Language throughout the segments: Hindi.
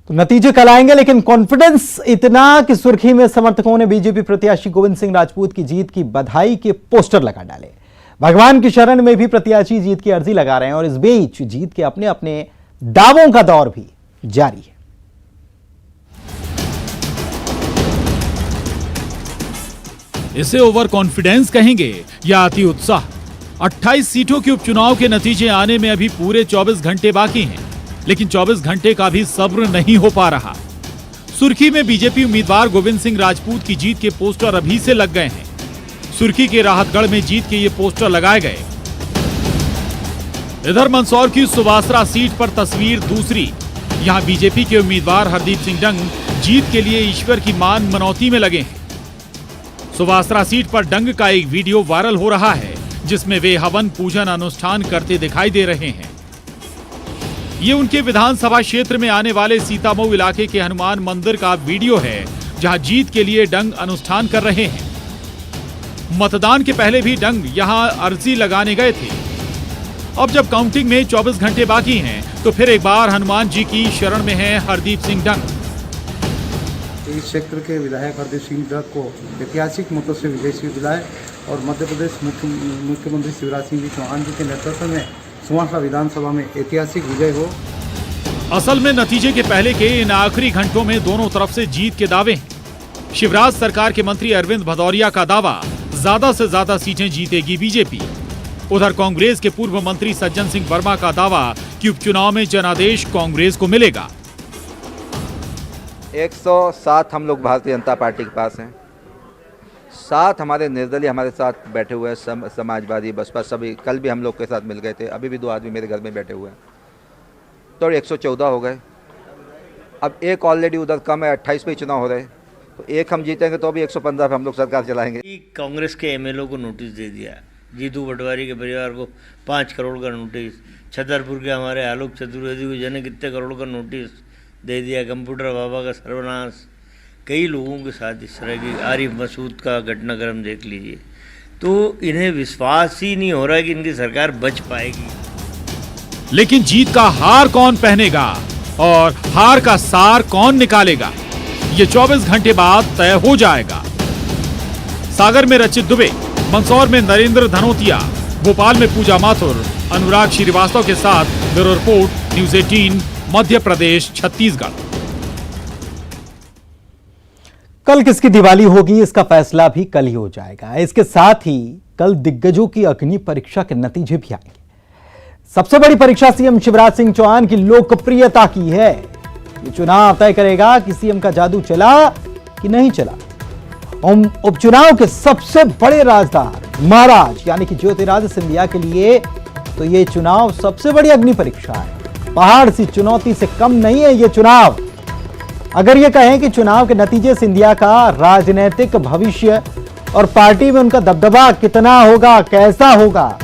तो नतीजे कल आएंगे, लेकिन कॉन्फिडेंस इतना कि सुर्खी में समर्थकों ने बीजेपी प्रत्याशी गोविंद सिंह राजपूत की जीत की बधाई के पोस्टर लगा डाले। भगवान की शरण में भी प्रत्याशी जीत की अर्जी लगा रहे हैं और इस बीच जीत के अपने अपने दावों का दौर भी जारी है। इसे ओवर कॉन्फिडेंस कहेंगे या अति उत्साह। 28 सीटों के उपचुनाव के नतीजे आने में अभी पूरे 24 घंटे बाकी हैं, लेकिन 24 घंटे का भी सब्र नहीं हो पा रहा। सुर्खी में बीजेपी उम्मीदवार गोविंद सिंह राजपूत की जीत के पोस्टर अभी से लग गए हैं। सुर्खी के राहतगढ़ में जीत के ये पोस्टर लगाए गए। इधर मंदसौर की सुवासरा सीट पर तस्वीर दूसरी। यहां बीजेपी के उम्मीदवार हरदीप सिंह डंग जीत के लिए ईश्वर की मान मनौती में लगे हैं। सुवासरा सीट पर डंग का एक वीडियो वायरल हो रहा है, जिसमें वे हवन पूजन अनुष्ठान करते दिखाई दे रहे हैं। ये उनके विधानसभा क्षेत्र में आने वाले सीतामऊ इलाके के हनुमान मंदिर का वीडियो है, जहां जीत के लिए डंग अनुष्ठान कर रहे हैं। मतदान के पहले भी डंग यहां अर्जी लगाने गए थे। अब जब काउंटिंग में 24 घंटे बाकी हैं, तो फिर एक बार हनुमान जी की शरण में है हरदीप सिंह डंग। इस क्षेत्र के विधायक हरदीप सिंह डंग को ऐतिहासिक मतों से विजयी दिलाए और मध्य प्रदेश मुख्यमंत्री शिवराज सिंह चौहान जी के नेतृत्व में सुवासरा विधानसभा में ऐतिहासिक विजय हो। असल में नतीजे के पहले के इन आखिरी घंटों में दोनों तरफ से जीत के दावे हैं। शिवराज सरकार के मंत्री अरविंद भदौरिया का दावा, ज्यादा से ज्यादा सीटें जीतेगी बीजेपी। उधर कांग्रेस के पूर्व मंत्री सज्जन सिंह वर्मा का दावा कि उपचुनाव में जनादेश कांग्रेस को मिलेगा। 107 हम लोग भारतीय जनता पार्टी के पास हैं, 7 हमारे निर्दलीय हमारे साथ बैठे हुए हैं, समाजवादी बसपा सभी। कल भी हम लोग के साथ मिल गए थे, अभी भी 2 आदमी मेरे घर में बैठे हुए हैं, तो 114 हो गए। अब एक ऑलरेडी उधर कम है, 28 पे चुनाव हो रहे, तो एक हम जीतेंगे तो अभी 115 पे हम लोग सरकार चलाएंगे। कांग्रेस के एमएलए को नोटिस दे दिया, जीतू पटवारी के परिवार को 5 करोड़ का नोटिस, छतरपुर के हमारे आलोक चतुर्वेदी को जाने कितने करोड़ का नोटिस दे दिया, कंप्यूटर बाबा का सर्वनाश। कई लोगों के साथ इस तरह की आरिफ मसूद का घटनाक्रम देख लीजिए, तो इन्हें विश्वास ही नहीं हो रहा है कि इनकी सरकार बच पाएगी। लेकिन जीत का हार कौन पहनेगा और हार का सार कौन निकालेगा, ये 24 घंटे बाद तय हो जाएगा। सागर में रचित दुबे, मंदसौर में नरेंद्र धनोतिया, भोपाल में पूजा माथुर, अनुराग श्रीवास्तव के साथ bureau report, news 18, Madhya Pradesh, Chhattisgarh. कल किसकी दिवाली होगी, इसका फैसला भी कल ही हो जाएगा। इसके साथ ही कल दिग्गजों की अग्नि परीक्षा के नतीजे भी आएंगे। सबसे बड़ी परीक्षा सीएम शिवराज सिंह चौहान की लोकप्रियता की है। ये चुनाव तय करेगा कि सीएम का जादू चला कि नहीं चला। उपचुनाव के सबसे बड़े राजदार महाराज यानी कि ज्योतिरादित्य सिंधिया के लिए तो ये चुनाव सबसे बड़ी अग्नि परीक्षा है। पहाड़ सी चुनौती से कम नहीं है ये चुनाव। अगर ये कहें कि चुनाव के नतीजे सिंधिया का राजनीतिक भविष्य और पार्टी में उनका दबदबा कितना होगा, कैसा होगा,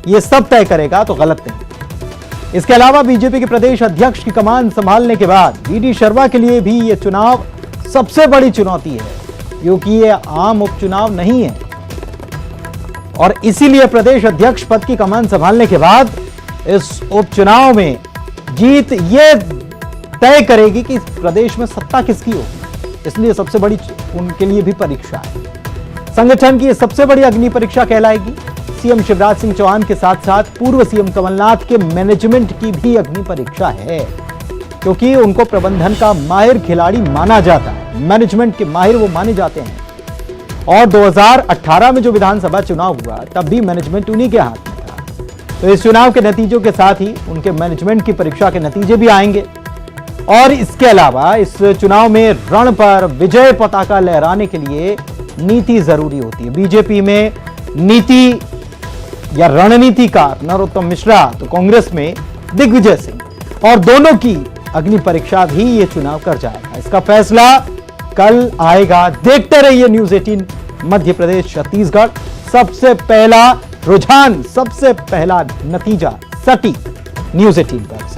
ये सब तय करेगा, तो गलत नहीं। इसके अलावा बीजेपी के प्रदेश अध्यक्ष की कमान संभालने के बाद वीडी शर्मा के लिए भी ये चुनाव सबसे बड़ी चुनौती है, क्योंकि ये आम उपचुनाव नहीं है। और इसीलिए प्रदेश अध्यक्ष पद की कमान संभालने के बाद इस उपचुनाव में जीत ये तय करेगी कि इस प्रदेश में सत्ता किसकी होगी। इसलिए सबसे बड़ी उनके लिए भी परीक्षा है। संगठन की सबसे बड़ी अग्नि परीक्षा कहलाएगी। सीएम शिवराज सिंह चौहान के साथ साथ पूर्व सीएम कमलनाथ के मैनेजमेंट की भी अग्नि परीक्षा है, क्योंकि उनको प्रबंधन का माहिर खिलाड़ी माना जाता है। मैनेजमेंट के माहिर वो माने जाते हैं। और 2018 में जो विधानसभा चुनाव हुआ, तब भी मैनेजमेंट उन्हीं के हाथ में था। तो इस चुनाव के नतीजों के साथ ही उनके मैनेजमेंट की परीक्षा के नतीजे भी आएंगे। और इसके अलावा इस चुनाव में रण पर विजय पताका लहराने के लिए नीति जरूरी होती है। बीजेपी में नीति या रणनीतिकार नरोत्तम मिश्रा, तो कांग्रेस में दिग्विजय सिंह, और दोनों की अग्नि परीक्षा भी ये चुनाव कर जाएगा। इसका फैसला कल आएगा। देखते रहिए न्यूज़ 18 मध्य प्रदेश छत्तीसगढ़। सबसे पहला रुझान, सबसे पहला नतीजा सटीक न्यूज़ 18 पर।